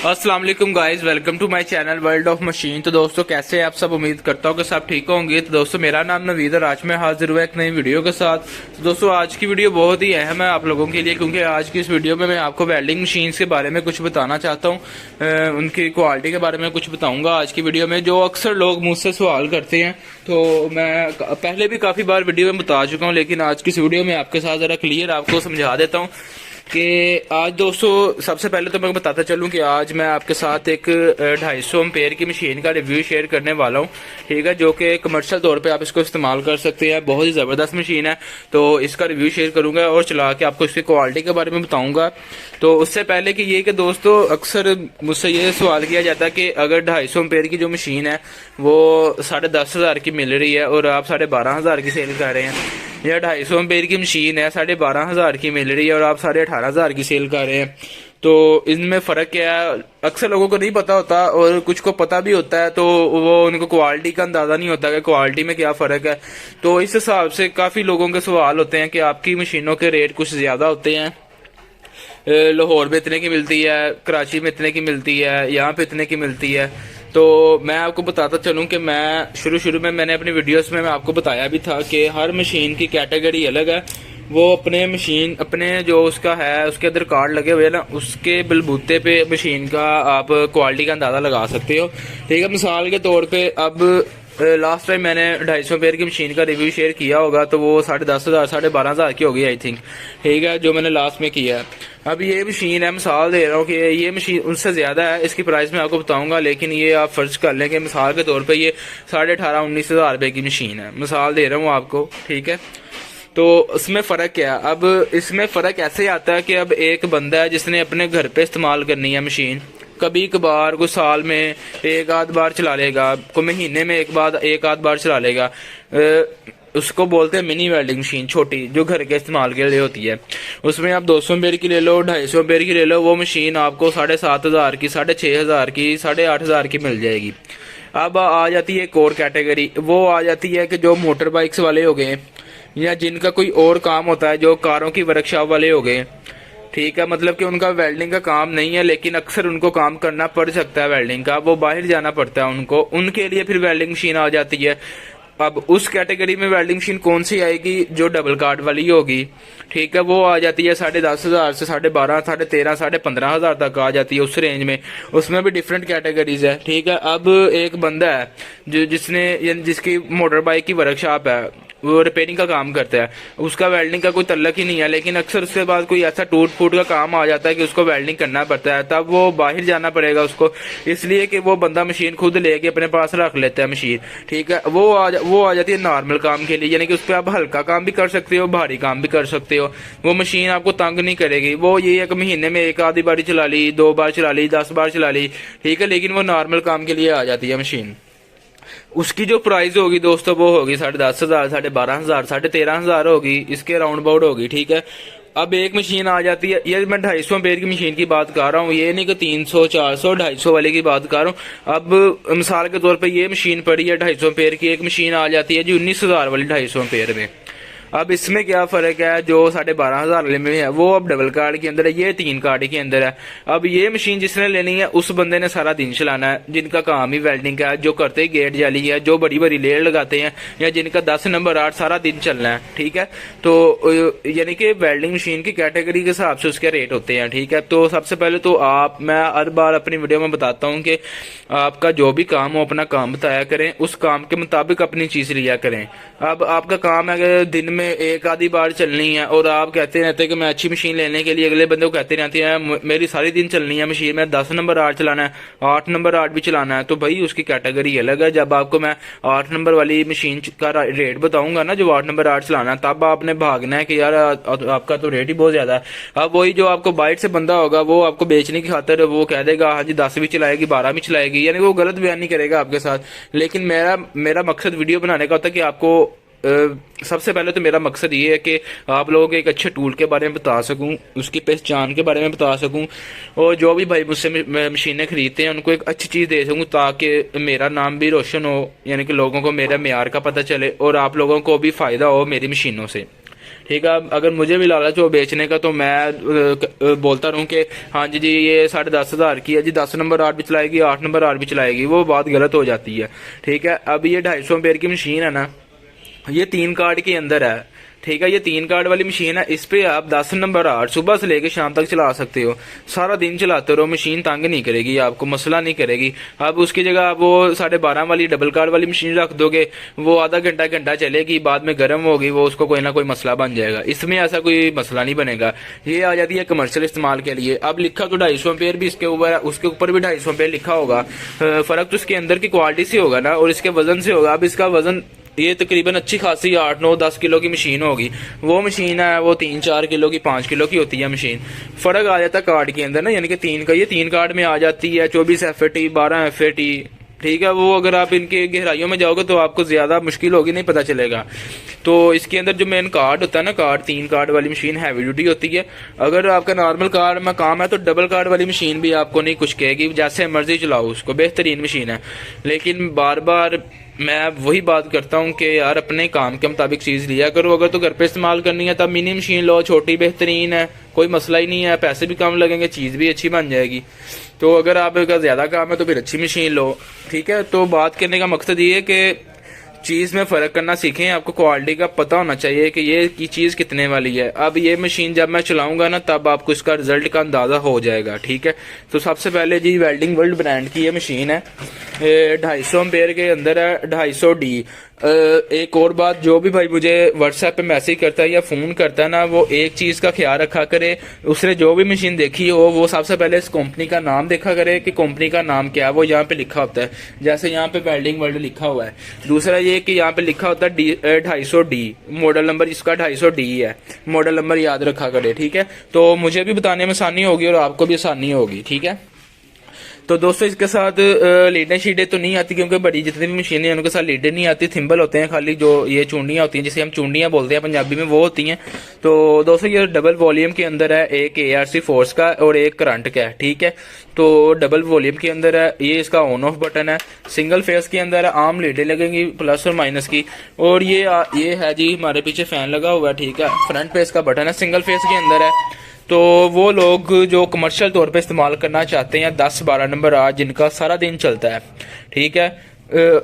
अस्सलाम वालेकुम guys, welcome to my channel world of machine. तो दोस्तों कैसे हैं आप सब? उम्मीद करता हूँ कि सब ठीक होंगे। तो दोस्तों मेरा नाम नवीद और आज मैं हाजिर हुआ एक नई वीडियो के साथ। तो दोस्तों आज की वीडियो बहुत ही अहम है आप लोगों के लिए, क्योंकि आज की इस वीडियो में मैं आपको वेल्डिंग मशीन्स के बारे में कुछ बताना चाहता हूँ। उनकी क्वालिटी के बारे में कुछ बताऊँगा आज की वीडियो में, जो अक्सर लोग मुझसे सवाल करते हैं। तो मैं पहले भी काफ़ी बार वीडियो में बता चुका हूँ, लेकिन आज की इस वीडियो में आपके साथ ज़रा क्लियर आपको समझा देता हूँ कि आज दोस्तों सबसे पहले तो मैं बताता चलूं कि आज मैं आपके साथ एक 250 एम्पेयर की मशीन का रिव्यू शेयर करने वाला हूं, ठीक है, जो कि कमर्शियल तौर पे आप इसको इस्तेमाल कर सकते हैं। बहुत ही ज़बरदस्त मशीन है, तो इसका रिव्यू शेयर करूंगा और चला के आपको इसकी क्वालिटी के बारे में बताऊंगा। तो उससे पहले कि ये कि दोस्तों अक्सर मुझसे ये सवाल किया जाता है कि अगर 250 एम्पेयर की जो मशीन है वो 10,500 की मिल रही है और आप 12,500 की सेल कर रहे हैं, या 250 एम्पेयर की मशीन है 12,500 की मिल रही है और आप 18,500 की सेल कर रहे हैं, तो इनमें फ़र्क क्या है? अक्सर लोगों को नहीं पता होता और कुछ को पता भी होता है, तो वो उनको क्वालिटी का अंदाज़ा नहीं होता कि क्वालिटी में क्या फ़र्क है। तो इस हिसाब से काफ़ी लोगों के सवाल होते हैं कि आपकी मशीनों के रेट कुछ ज़्यादा होते हैं, लाहौर में इतने की मिलती है, कराची में इतने की मिलती है, यहाँ पे इतने की मिलती है। तो मैं आपको बताता चलूं कि मैं शुरू में मैंने अपनी वीडियोस में मैं आपको बताया भी था कि हर मशीन की कैटेगरी अलग है। वो अपने मशीन अपने जो उसका है उसके अंदर कार्ड लगे हुए हैं ना, उसके बलबूते पे मशीन का आप क्वालिटी का अंदाज़ा लगा सकते हो, ठीक है। मिसाल के तौर पे अब लास्ट टाइम मैंने 250 एम्पेयर की मशीन का रिव्यू शेयर किया होगा तो वो 10,500 12,500 की होगी आई थिंक, ठीक है, जो मैंने लास्ट में किया है। अब ये मशीन है, मिसाल दे रहा हूँ कि ये मशीन उससे ज़्यादा है, इसकी प्राइस मैं आपको बताऊंगा, लेकिन ये आप फर्ज कर लें कि मिसाल के तौर पे ये 18,500-19,000 रुपये की मशीन है, मिसाल दे रहा हूँ आपको, ठीक है। तो इसमें फ़र्क क्या है? अब इसमें फ़र्क ऐसे आता है कि अब एक बंदा है जिसने अपने घर पे इस्तेमाल करनी है मशीन, कभी कभार कोई साल में एक आध बार चला लेगा, कोई महीने में एक आध बार चला लेगा, उसको बोलते हैं मिनी वेल्डिंग मशीन, छोटी, जो घर के इस्तेमाल के लिए होती है। उसमें आप 200 एम्पेयर की ले लो, 250 एम्पेयर की ले लो, वो मशीन आपको 7,500 की, 6,500 की, 8,500 की मिल जाएगी। अब आ जाती है एक और कैटेगरी, वो आ जाती है कि जो मोटर बाइक्स वाले हो गए या जिनका कोई और काम होता है, जो कारों की वर्कशॉप वाले हो गए, ठीक है, मतलब कि उनका वेल्डिंग का काम नहीं है लेकिन अक्सर उनको काम करना पड़ सकता है वेल्डिंग का, वो बाहर जाना पड़ता है उनको, उनके लिए फिर वेल्डिंग मशीन आ जाती है। अब उस कैटेगरी में वेल्डिंग मशीन कौन सी आएगी? जो डबल कार्ड वाली होगी, ठीक है, वो आ जाती है 10,500 से 12,500, 13,500, 15,000 तक आ जाती है उस रेंज में। उसमें भी डिफरेंट कैटेगरीज है, ठीक है। अब एक बंदा है जो जिसकी मोटर बाइक की वर्कशॉप है, वो रिपेयरिंग का काम करता है, उसका वेल्डिंग का कोई तल्लक ही नहीं है, लेकिन अक्सर उसके बाद कोई ऐसा टूट फूट का काम आ जाता है कि उसको वेल्डिंग करना पड़ता है, तब वो बाहर जाना पड़ेगा उसको, इसलिए कि वो बंदा मशीन खुद लेके अपने पास रख लेता है मशीन, ठीक है। वो आ जाती है नॉर्मल काम के लिए, यानी कि उस पर आप हल्का काम भी कर सकते हो, भारी काम भी कर सकते हो, वो मशीन आपको तंग नहीं करेगी। वो ये एक महीने में एक आधी बारी चला ली, 2 बार चला ली, 10 बार चला ली, ठीक है, लेकिन वो नॉर्मल काम के लिए आ जाती है मशीन। उसकी जो प्राइस होगी दोस्तों वो होगी 10,500, 12,500, 13,500 होगी, इसके राउंड अबाउट होगी, ठीक है। अब एक मशीन आ जाती है, ये मैं 250 एम्पेयर की मशीन की बात कर रहा हूँ, ये नहीं कि 300, 400, 250 वाले की बात कर रहा हूँ। अब मिसाल के तौर पे ये मशीन पड़ी है 250 एम्पेयर की, एक मशीन आ जाती है जी 19,000 वाली 250 एम्पेयर में। अब इसमें क्या फ़र्क है? जो 12,500 वाले में है वो अब डबल कार्ड के अंदर है, ये 3 कार्ड के अंदर है। अब ये मशीन जिसने लेनी है उस बंदे ने सारा दिन चलाना है, जिनका काम ही वेल्डिंग का है, जो करते गेट जाली है, जो बड़ी बड़ी लेयर लगाते हैं, या जिनका 10 नंबर 8 सारा दिन चलना है, ठीक है। तो यानी कि वेल्डिंग मशीन की कैटेगरी के हिसाब से उसके रेट होते हैं, ठीक है। तो सबसे पहले तो मैं हर बार अपनी वीडियो में बताता हूँ कि आपका जो भी काम हो अपना काम बताया करें, उस काम के मुताबिक अपनी चीज़ लिया करें। अब आपका काम है कि दिन में एक आधी बार चलनी है और आप कहते रहते हैं कि मैं अच्छी मशीन लेने के लिए अगले बंदे को कहते रहते हैं मेरी सारी दिन चलनी है मशीन में, 10 नंबर 8 चलाना है, 8 नंबर 8 भी चलाना है, तो भाई उसकी कैटेगरी अलग है। जब आपको मैं 8 नंबर वाली मशीन का रेट बताऊंगा ना, जो 8 नंबर 8 चलाना है, तब आपने भागना है कि यार आपका तो रेट ही बहुत ज्यादा है। अब वही जो आपको बाइट से बंदा होगा वो आपको बेचने की खातर वो कह देगा हाँ जी 10 भी चलाएगी, 12 भी चलाएगी, यानी वो गलत बयान नहीं करेगा आपके साथ। लेकिन मेरा मकसद वीडियो बनाने का होता है कि आपको सबसे पहले तो मेरा मकसद ये है कि आप लोगों को एक अच्छे टूल के बारे में बता सकूं, उसकी पहचान के बारे में बता सकूं, और जो भी भाई मुझसे मशीनें खरीदते हैं उनको एक अच्छी चीज़ दे सकूं, ताकि मेरा नाम भी रोशन हो, यानी कि लोगों को मेरा मेयार का पता चले और आप लोगों को भी फ़ायदा हो मेरी मशीनों से, ठीक है। अगर मुझे भी लालच हो बेचने का तो मैं बोलता रहूं कि हाँ जी ये 10,500 की है जी, 10 नंबर आर्ट भी चलाएगी, 8 नंबर आर्ट भी चलाएगी, वो बात गलत हो जाती है। ठीक है। अब ये 250 एम्पेयर की मशीन है ना, ये 3 कार्ड के अंदर है। ठीक है। ये 3 कार्ड वाली मशीन है, इस पे आप 10 नंबर 8 सुबह से लेकर शाम तक चला सकते हो, सारा दिन चलाते रहो, मशीन तंग नहीं करेगी, आपको मसला नहीं करेगी। अब उसकी जगह आप वो 12.5 वाली डबल कार्ड वाली मशीन रख दोगे, वो आधा घंटा चलेगी, बाद में गर्म होगी, वो उसको कोई ना कोई मसला बन जाएगा। इसमें ऐसा कोई मसला नहीं बनेगा। ये आ जाती है कमर्शियल इस्तेमाल के लिए। अब लिखा तो 250 एम्पेयर भी इसके ऊपर है, उसके ऊपर भी 250 एम्पेयर लिखा होगा, फर्क तो इसके अंदर की क्वालिटी से होगा ना, और इसके वजन से होगा। अब इसका वजन ये तकरीबन अच्छी खासी 8, 9, 10 किलो की मशीन होगी। वो मशीन है वो 3, 4 किलो की, 5 किलो की होती है मशीन। फर्क आ जाता है कार्ड के अंदर ना, यानी कि 3 का, ये 3 कार्ड में आ जाती है 24 FAT, 12 FAT। ठीक है। वो अगर आप इनके गहराइयों में जाओगे तो आपको ज्यादा मुश्किल होगी, नहीं पता चलेगा। तो इसके अंदर जो मेन कार्ड होता है ना, कार्ड 3 कार्ड वाली मशीन हैवी ड्यूटी होती है। अगर आपका नॉर्मल कार्ड में काम है तो डबल कार्ड वाली मशीन भी आपको नहीं कुछ कहेगी, जैसे मर्जी चलाओ उसको, बेहतरीन मशीन है। लेकिन बार बार मैं वही बात करता हूँ कि यार अपने काम के मुताबिक चीज लिया करो। अगर तो घर पे इस्तेमाल करनी है तब मिनी मशीन लो, छोटी बेहतरीन है, कोई मसला ही नहीं है, पैसे भी कम लगेंगे, चीज भी अच्छी बन जाएगी। तो अगर आपका ज्यादा काम है तो फिर अच्छी मशीन लो। ठीक है। तो बात करने का मकसद ये है कि चीज में फर्क करना सीखें, आपको क्वालिटी का पता होना चाहिए कि ये की चीज कितने वाली है। अब ये मशीन जब मैं चलाऊंगा ना तब आपको इसका रिजल्ट का अंदाजा हो जाएगा। ठीक है। तो सबसे पहले जी वेल्डिंग वर्ल्ड ब्रांड की ये मशीन है, 250 एम्पेयर के अंदर है, 250D। एक और बात, जो भी भाई मुझे व्हाट्सएप पे मैसेज करता है या फोन करता है ना, वो एक चीज का ख्याल रखा करे, उसने जो भी मशीन देखी हो वो सबसे पहले इस कंपनी का नाम देखा करे कि कंपनी का नाम क्या है, वो यहाँ पे लिखा होता है। जैसे यहाँ पे वेल्डिंग वर्ल्ड लिखा हुआ है। दूसरा ये कि यहाँ पे लिखा होता है 250D, मॉडल नंबर इसका 250D है, मॉडल नंबर याद रखा करे। ठीक है। तो मुझे भी बताने में आसानी होगी और आपको भी आसानी होगी। ठीक है। तो दोस्तों इसके साथ लीडें शीडें तो नहीं आती, क्योंकि बड़ी जितनी भी मशीनें हैं उनके साथ लीडें नहीं आती, थिम्बल होते हैं खाली, जो ये चूंडियां होती हैं जिसे हम चूंडियां बोलते हैं पंजाबी में, वो होती हैं। तो दोस्तों ये डबल वॉल्यूम के अंदर है, एक ARC फोर्स का और एक करंट का है। ठीक है। तो डबल वॉल्यूम के अंदर है, ये इसका ऑन ऑफ बटन है। सिंगल फेस के अंदर है, आम लीडें लगेंगी प्लस और माइनस की। और ये है जी हमारे पीछे फैन लगा हुआ है। ठीक है। फ्रंट फेस का बटन है, सिंगल फेस के अंदर है। तो वो लोग जो कमर्शियल तौर पे इस्तेमाल करना चाहते हैं 10-12 नंबर आज जिनका सारा दिन चलता है। ठीक है।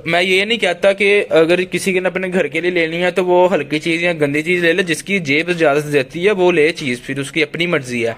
मैं ये नहीं कहता कि अगर किसी ने अपने घर के लिए लेनी है तो वो हल्की चीज या गंदी चीज ले ले, जिसकी जेब इजाजत देती है वो ले चीज, फिर उसकी अपनी मर्जी है।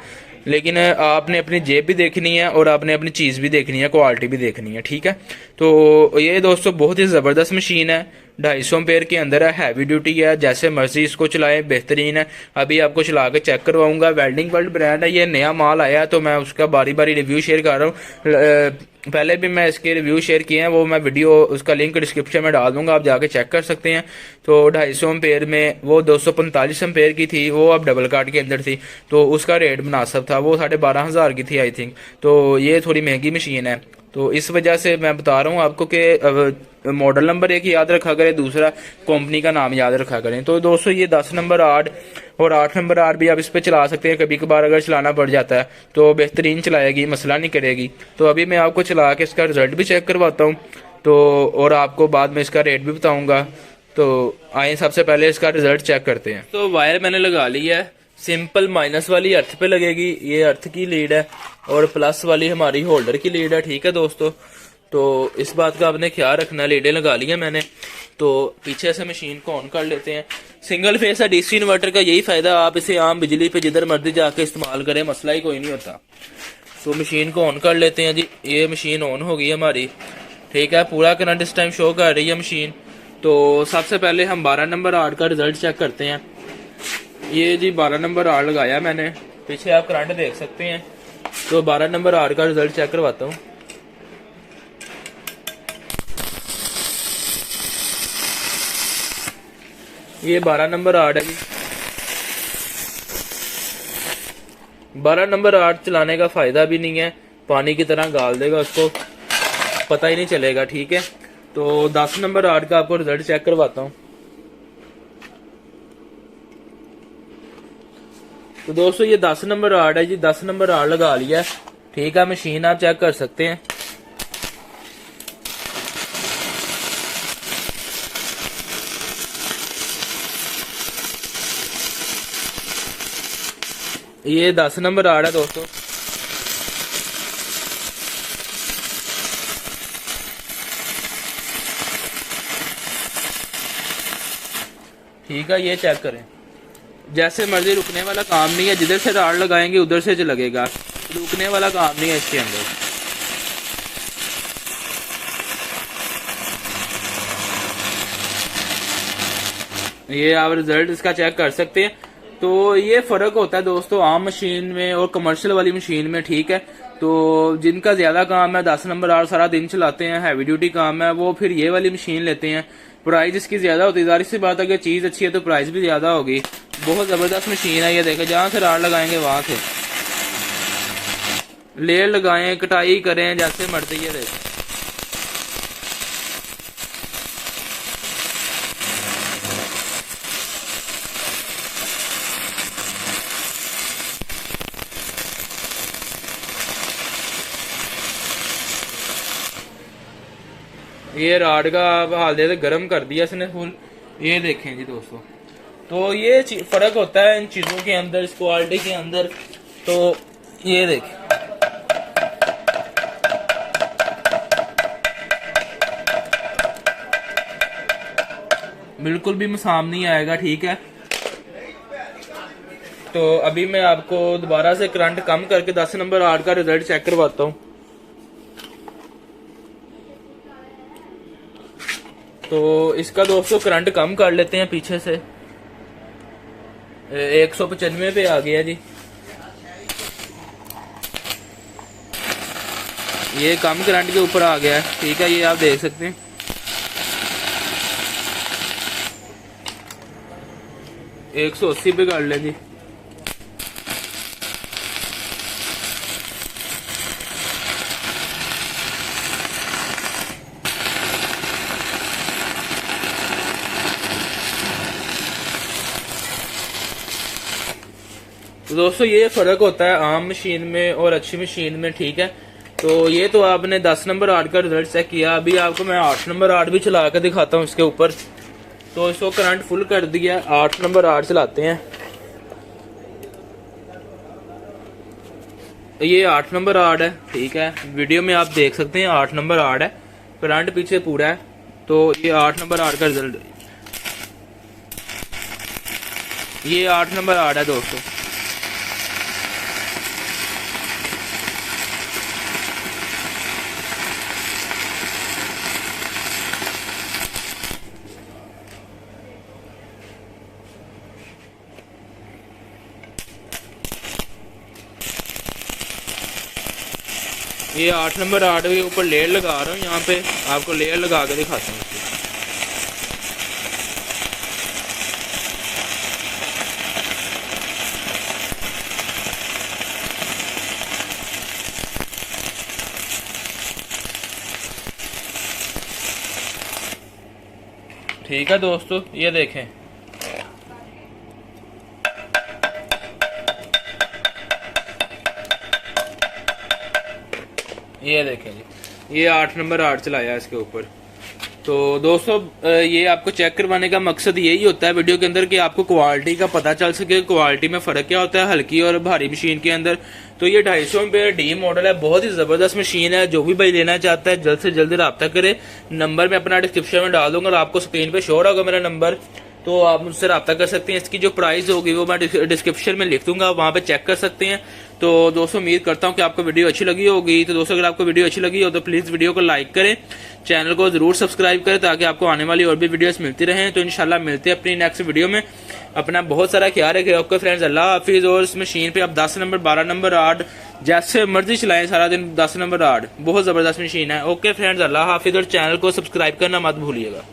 लेकिन आपने अपनी जेब भी देखनी है और आपने अपनी चीज भी देखनी है, क्वालिटी भी देखनी है। ठीक है। तो ये दोस्तों बहुत ही जबरदस्त मशीन है, 250 एम्पेयर के अंदर है, हैवी ड्यूटी है, जैसे मर्जी इसको चलाएं, बेहतरीन है। अभी आपको चला के चेक करवाऊंगा। वेल्डिंग वर्ल्ड ब्रांड है, ये नया माल आया तो मैं उसका बारी बारी रिव्यू शेयर कर रहा हूँ। पहले भी मैं इसके रिव्यू शेयर किए हैं, वो मैं वीडियो उसका लिंक डिस्क्रिप्शन में डाल दूंगा, आप जाके चेक कर सकते हैं। तो 250 एम्पेयर में वो 245 एम्पेयर की थी, वो अब डबल कार्ड के अंदर थी, तो उसका रेट मुनासिब था, वो 12,500 की थी आई थिंक। तो ये थोड़ी महंगी मशीन है, तो इस वजह से मैं बता रहा हूँ आपको कि मॉडल नंबर एक याद रखा करें, दूसरा कंपनी का नाम याद रखा करें। तो दोस्तों ये 10 नंबर 8 और 8 नंबर 8 भी आप इस पे चला सकते हैं, कभी कभार अगर चलाना पड़ जाता है तो बेहतरीन चलाएगी, मसला नहीं करेगी। तो अभी मैं आपको चला के इसका रिजल्ट भी चेक करवाता हूँ, तो और आपको बाद में इसका रेट भी बताऊंगा। तो आइए सबसे पहले इसका रिजल्ट चेक करते हैं। तो वायर मैंने लगा ली है, सिंपल माइनस वाली अर्थ पे लगेगी, ये अर्थ की लीड है, और प्लस वाली हमारी होल्डर की लीड है। ठीक है दोस्तों। तो इस बात का आपने ख्याल रखना, लीडें लगा ली है मैंने। तो पीछे से मशीन को ऑन कर लेते हैं। सिंगल फेस है, डीसी इन्वर्टर का यही फायदा, आप इसे आम बिजली पे जिधर मर्जी जाके इस्तेमाल करें, मसला ही कोई नहीं होता। तो मशीन को ऑन कर लेते हैं जी। ये मशीन ऑन हो गई हमारी। ठीक है। पूरा करंट इस टाइम शो कर रही है मशीन। तो सबसे पहले हम 12 नंबर आर्ट का रिजल्ट चेक करते हैं। ये जी 12 नंबर आर्ट लगाया मैंने, पीछे आप करंट देख सकते हैं। तो 12 नंबर आर्ट का रिजल्ट चेक करवाता हूँ। ये 12 नंबर आर्ट है जी। 12 नंबर आर्ट चलाने का फायदा भी नहीं है, पानी की तरह गाल देगा उसको, पता ही नहीं चलेगा। ठीक है। तो 10 नंबर आर्ट का आपको रिजल्ट चेक करवाता हूँ। तो दोस्तों ये 10 नंबर आर्ट है जी, 10 नंबर आर्ट लगा लिया। ठीक है। मशीन आप चेक कर सकते हैं। ये 10 नंबर आड़ है दोस्तों। ठीक है, ये चेक करें, जैसे मर्जी रुकने वाला काम नहीं है, जिधर से राड लगाएंगे उधर से लगेगा, रुकने वाला काम नहीं है इसके अंदर। ये आप रिजल्ट इसका चेक कर सकते हैं। तो ये फर्क होता है दोस्तों आम मशीन में और कमर्शियल वाली मशीन में। ठीक है, तो जिनका ज्यादा काम है 10 नंबर आड़ सारा दिन चलाते हैं, हैवी ड्यूटी काम है, वो फिर ये वाली मशीन लेते हैं। प्राइस इसकी ज्यादा होती है, जाहिर सी बात है अगर चीज अच्छी है तो प्राइस भी ज्यादा होगी। बहुत जबरदस्त मशीन है ये, देखें जहां से राड लगाएंगे वहां से लेयर लगाएं, कटाई करें, जैसे मर्जी। ये देखें, ये राड का हाल दे गर्म कर दिया इसने फुल। ये देखें जी दोस्तों, तो ये फर्क होता है इन चीजों के अंदर, इस क्वालिटी के अंदर। तो ये देखें, बिल्कुल भी मसाम नहीं आएगा। ठीक है, तो अभी मैं आपको दोबारा से करंट कम करके 10 नंबर आड़ का रिजल्ट चेक करवाता हूँ। तो इसका दोस्तों करंट कम कर लेते हैं पीछे से, 195 पे आ गया जी। ये कम करंट के ऊपर आ गया है। ठीक है, ये आप देख सकते हैं। एक 180 पे कर लें जी। तो दोस्तों ये फर्क होता है आम मशीन में और अच्छी मशीन में। ठीक है, तो ये तो आपने 10 नंबर आड़ का रिजल्ट चेक किया। अभी आपको मैं 8 नंबर आड़ भी चला कर दिखाता हूँ इसके ऊपर। तो इसको करंट फुल कर दिया, 8 नंबर आड़ चलाते हैं। ये 8 नंबर आड़ है। ठीक है, वीडियो में आप देख सकते हैं 8 नंबर आड़ है, करंट पीछे पूरा है। तो ये 8 नंबर आड़ का रिजल्ट, ये 8 नंबर आड़ है दोस्तों। ये 8 नंबर आड़ के ऊपर लेयर लगा रहा हूँ, यहाँ पे आपको लेयर लगा के दिखाता हूँ। ठीक है दोस्तों, ये देखें, ये देखें जी, ये 8 नंबर आड़ चलाया इसके ऊपर। तो दोस्तों ये आपको चेक करवाने का मकसद यही होता है वीडियो के अंदर कि आपको क्वालिटी का पता चल सके, क्वालिटी में फर्क क्या होता है हल्की और भारी मशीन के अंदर। तो ये 250 रुपये डी मॉडल है, बहुत ही जबरदस्त मशीन है। जो भी भाई लेना चाहता है जल्द से जल्द रब्ता करे। नंबर मैं अपना डिस्क्रिप्शन में डाल दूंगा और आपको स्क्रीन पे शो होगा मेरा नंबर, तो आप मुझसे रब्ता कर सकते हैं। इसकी जो प्राइस होगी वो मैं डिस्क्रिप्शन में लिख दूंगा, वहां पे चेक कर सकते हैं। तो दोस्तों उम्मीद करता हूं कि आपको वीडियो अच्छी लगी होगी। तो दोस्तों अगर आपको वीडियो अच्छी लगी हो तो प्लीज वीडियो को लाइक करें, चैनल को जरूर सब्सक्राइब करें ताकि आपको आने वाली और भी वीडियोस मिलती रहें। तो इंशाल्लाह मिलते हैं अपनी नेक्स्ट वीडियो में। अपना बहुत सारा ख्याल रखें। ओके फ्रेंड्स, अल्लाह हाफिज। और इस मशीन पे आप 10 नंबर 12 नंबर आड़ जैसे मर्जी चलाएं सारा दिन, 10 नंबर आड़ बहुत जबरदस्त मशीन है। ओके फ्रेंड्स, अल्लाह हाफिज और चैनल को सब्सक्राइब करना मत भूलिएगा।